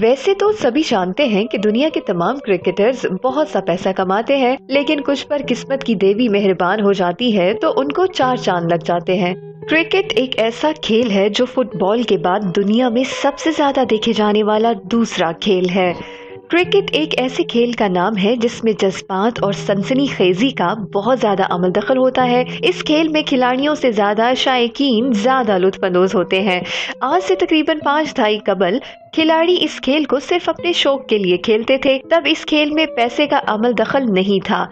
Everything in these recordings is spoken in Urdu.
ویسے تو سبھی جانتے ہیں کہ دنیا کے تمام کرکٹرز بہت سا پیسہ کماتے ہیں، لیکن کچھ پر قسمت کی دیوی مہربان ہو جاتی ہے تو ان کو 4 چاند لگ جاتے ہیں۔ کرکٹ ایک ایسا کھیل ہے جو فٹ بال کے بعد دنیا میں سب سے زیادہ دیکھے جانے والا دوسرا کھیل ہے۔ کرکٹ ایک ایسے کھیل کا نام ہے جس میں جذبات اور سنسنی خیزی کا بہت زیادہ عمل دخل ہوتا ہے۔ اس کھیل میں کھلاڑیوں سے زیادہ شائقین زیادہ لطف اندوز ہوتے ہیں۔ آج سے تقریباً 5 دہائی قبل کھلاڑی اس کھیل کو صرف اپنے شوق کے لیے کھیلتے تھے۔ تب اس کھیل میں پیسے کا عمل دخل نہیں تھا۔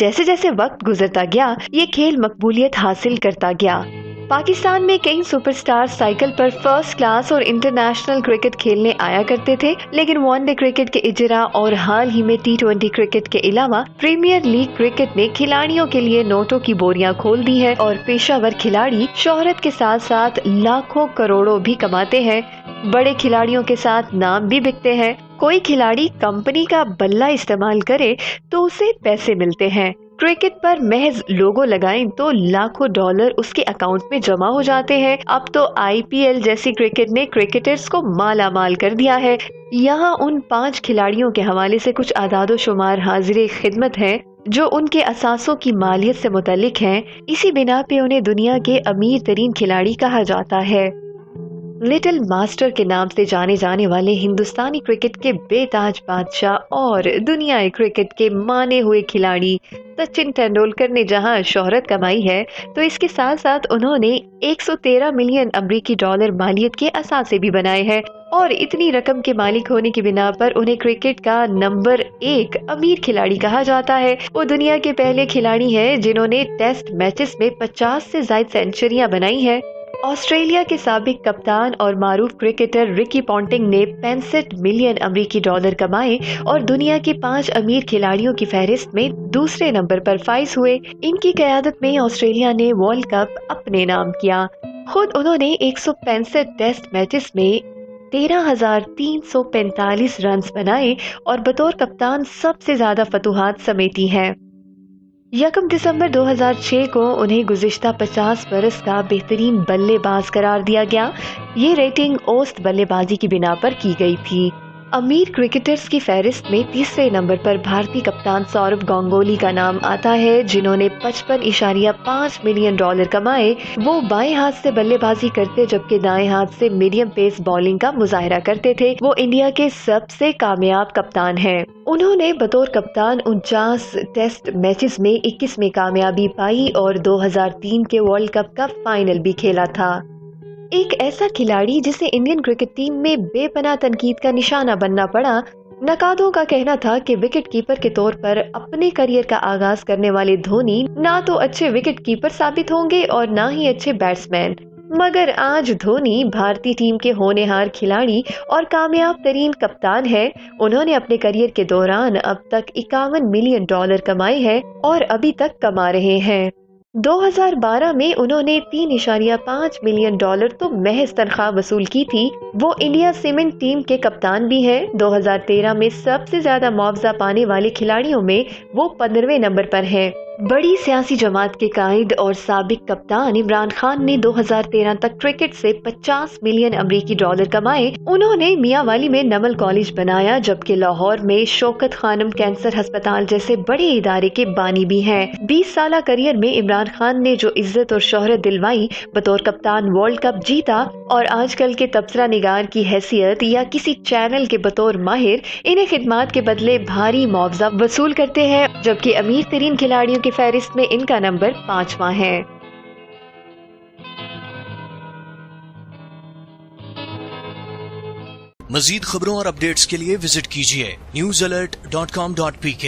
جیسے جیسے وقت گزرتا گیا یہ کھیل مقبولیت حاصل کرتا گیا۔ پاکستان میں کئی سپر سٹار سائیکل پر فرسٹ کلاس اور انٹرنیشنل کرکٹ کھیلنے آیا کرتے تھے، لیکن ون ڈے کرکٹ کے اجرا اور حال ہی میں T20 کرکٹ کے علاوہ پریمیئر لیگ کرکٹ نے کھلاڑیوں کے لیے نوٹوں کی بوریاں کھول دی ہیں اور پیشہ ور کھلاڑی شہرت کے ساتھ ساتھ لاکھوں کروڑوں بھی کماتے ہیں۔ بڑے کھلاڑیوں کے ساتھ نام بھی بکتے ہیں۔ کوئی کھلاڑی کمپنی کا بلہ استعمال کرے تو اسے پیسے ملتے ہیں۔ کرکٹ پر محض لوگو لگائیں تو لاکھوں ڈالر اس کے اکاؤنٹ میں جمع ہو جاتے ہیں۔ اب تو IPL جیسی کرکٹ نے کرکٹرز کو مالا مال کر دیا ہے۔ یہاں ان 5 کھلاڑیوں کے حوالے سے کچھ اعداد و شمار حاضر خدمت ہیں جو ان کے اثاثوں کی مالیت سے متعلق ہیں۔ اسی بنا پہ انہیں دنیا کے امیر ترین کھلاڑی کہا جاتا ہے۔ لٹل ماسٹر کے نام سے جانے جانے والے ہندوستانی کرکٹ کے بے تاج بادشاہ اور دنیا کرکٹ کے مانے ہوئے کھلاڑی سچن ٹینڈولکر نے جہاں شہرت کمائی ہے تو اس کے ساتھ ساتھ انہوں نے 113 ملین امریکی ڈالر مالیت کے اثاثے بھی بنائے ہیں، اور اتنی رقم کے مالک ہونے کی بنا پر انہیں کرکٹ کا نمبر 1 امیر کھلاڑی کہا جاتا ہے۔ وہ دنیا کے پہلے کھلاڑی ہیں جنہوں نے ٹیسٹ میچز میں 50 سے زائد سینچریاں بنائی ہیں۔ آسٹریلیا کے سابق کپتان اور معروف کرکٹر رکی پونٹنگ نے 65 ملین امریکی ڈالر کمائے اور دنیا کے 5 امیر کھلاڑیوں کی فہرست میں دوسرے نمبر پر فائز ہوئے۔ ان کی قیادت میں آسٹریلیا نے ورلڈ کپ اپنے نام کیا۔ خود انہوں نے 165 ٹیسٹ میچز میں 13,345 رنز بنائے اور بطور کپتان سب سے زیادہ فتوحات سمیٹی ہیں۔ 1 دسمبر 2006 کو انہیں گزشتہ 50 برس کا بہترین بلے باز قرار دیا گیا۔ یہ ریٹنگ اوسط بلے بازی کی بنا پر کی گئی تھی۔ امیر کرکٹرز کی فہرست میں تیسرے نمبر پر بھارتی کپتان سوربھ گانگولی کا نام آتا ہے جنہوں نے 55.5 ملین ڈالر کمائے۔ وہ بائیں ہاتھ سے بلے بازی کرتے جبکہ دائیں ہاتھ سے میڈیم پیس بالنگ کا مظاہرہ کرتے تھے۔ وہ انڈیا کے سب سے کامیاب کپتان ہیں۔ انہوں نے بطور کپتان 49 ٹیسٹ میچز میں 21 میں کامیابی پائی اور 2003 کے ورلڈ کپ کا فائنل بھی کھیلا تھا۔ ایک ایسا کھلاڑی جسے انڈین کرکٹ ٹیم میں بے پناہ تنقید کا نشانہ بننا پڑا۔ نقادوں کا کہنا تھا کہ وکٹ کیپر کے طور پر اپنے کیریئر کا آغاز کرنے والے دھونی نہ تو اچھے وکٹ کیپر ثابت ہوں گے اور نہ ہی اچھے بیٹسمین، مگر آج دھونی بھارتی ٹیم کے ہونہار کھلاڑی اور کامیاب ترین کپتان ہے۔ انہوں نے اپنے کیریئر کے دوران اب تک 51 ملین ڈالر کمائے ہیں اور ابھی تک کما رہے ہیں۔ 2012 میں انہوں نے 3.5 ملین ڈالر تو محض تنخواہ وصول کی تھی۔ وہ انڈیا سیمنٹ ٹیم کے کپتان بھی ہیں۔ 2013 میں سب سے زیادہ معاوضہ پانے والے کھلاڑیوں میں وہ 15ویں نمبر پر ہیں۔ بڑی سیاسی جماعت کے قائد اور سابق کپتان عمران خان نے 2013 تک کرکٹ سے 50 ملین امریکی ڈالر کمائے۔ انہوں نے میاں والی میں نمل کالج بنایا جبکہ لاہور میں شوکت خانم کینسر ہسپتال جیسے بڑے ادارے کے بانی بھی ہیں۔ 20 سالہ کیریئر میں عمران خان نے جو عزت اور شہرت دلوائی، بطور کپتان ورلڈ کپ جیتا اور آج کل کے تبصرہ نگار کی حیثیت یا کسی چینل کے بطور ماہر انہیں خدمات کے بدلے بھاری معاوضہ وصول کرتے ہیں، جبکہ امیر ترین کھلاڑیوں کی فہرست میں ان کا نمبر 5واں ہے۔ مزید خبروں اور اپڈیٹس کے لیے وزٹ کیجیے newsalert.com.pk